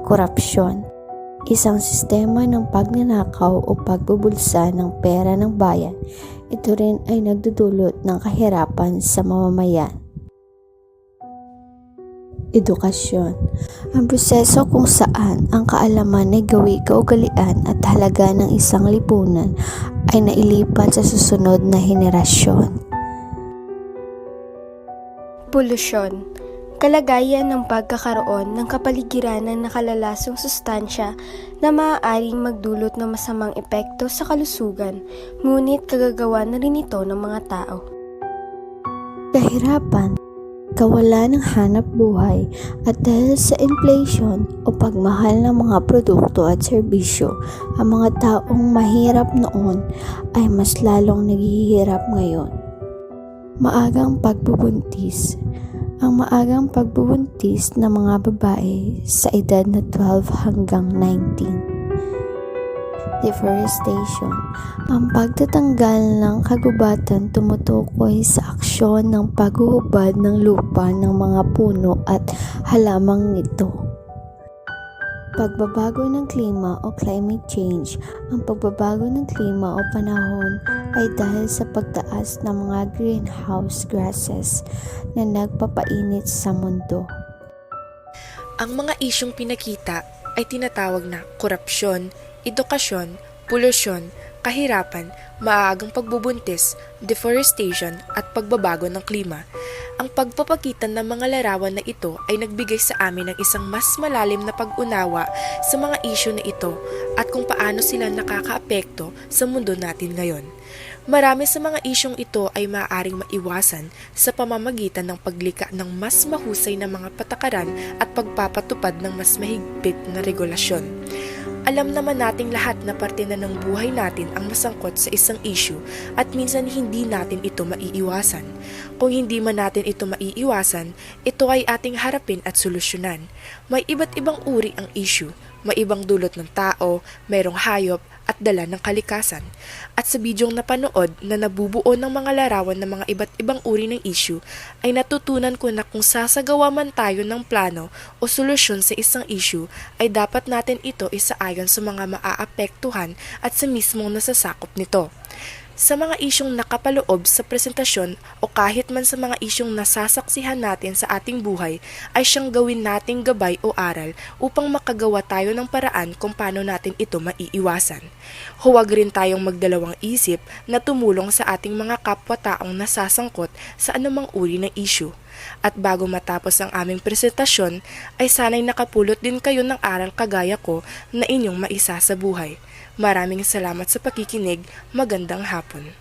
Korupsyon, isang sistema ng pagnanakaw o pagbubulsa ng pera ng bayan. Ito rin ay nagdudulot ng kahirapan sa mamamayan. Edukasyon, ang proseso kung saan ang kaalaman ay gawi kaugalian at halaga ng isang lipunan ay nailipat sa susunod na henerasyon. Polusyon, kalagayan ng pagkakaroon ng kapaligiran ng nakalalasong sustansya na maaaring magdulot ng masamang epekto sa kalusugan, ngunit kagagawa na rin ito ng mga tao. Kahirapan, kawalan ng hanap buhay at dahil sa inflation o pagmahal ng mga produkto at serbisyo, ang mga taong mahirap noon ay mas lalong naghihirap ngayon. Maagang pagbubuntis, ang maagang pagbubuntis ng mga babae sa edad na 12 hanggang 19. Deforestation, ang pagtatanggal ng kagubatan tumutukoy sa aksyon ng paghuhubad ng lupa ng mga puno at halamang nito. Pagbabago ng klima o climate change, ang pagbabago ng klima o panahon ay dahil sa pagtaas ng mga greenhouse gases na nagpapainit sa mundo. Ang mga isyong pinakita ay tinatawag na korupsyon, edukasyon, polusyon, kahirapan, maagang pagbubuntis, deforestation at pagbabago ng klima. Ang pagpapagitan ng mga larawan na ito ay nagbigay sa amin ng isang mas malalim na pag-unawa sa mga isyu na ito at kung paano sila nakakaapekto sa mundo natin ngayon. Marami sa mga isyong ito ay maaaring maiwasan sa pamamagitan ng paglikha ng mas mahusay na mga patakaran at pagpapatupad ng mas mahigpit na regulasyon. Alam naman nating lahat na parte na ng buhay natin ang masangkot sa isang issue at minsan hindi natin ito maiiwasan. Kung hindi man natin ito maiiwasan, ito ay ating harapin at solusyonan. May iba't ibang uri ang issue, may ibang dulot ng tao, mayroong hayop at dala ng kalikasan. At sa bidyong napanood na nabubuo ng mga larawan ng mga iba't ibang uri ng issue, ay natutunan ko na kung sasagawa man tayo ng plano o solusyon sa isang issue, ay dapat natin ito isaayon sa mga maaapektuhan at sa mismong nasasakop nito. Sa mga isyong nakapaloob sa presentasyon o kahit man sa mga isyong nasasaksihan natin sa ating buhay ay siyang gawin nating gabay o aral upang makagawa tayo ng paraan kung paano natin ito maiiwasan. Huwag rin tayong magdalawang isip na tumulong sa ating mga kapwa-taong nasasangkot sa anumang uri ng issue. At bago matapos ang aming presentasyon ay sana'y nakapulot din kayo ng aral kagaya ko na inyong maisa sa buhay. Maraming salamat sa pakikinig. Magandang hapon.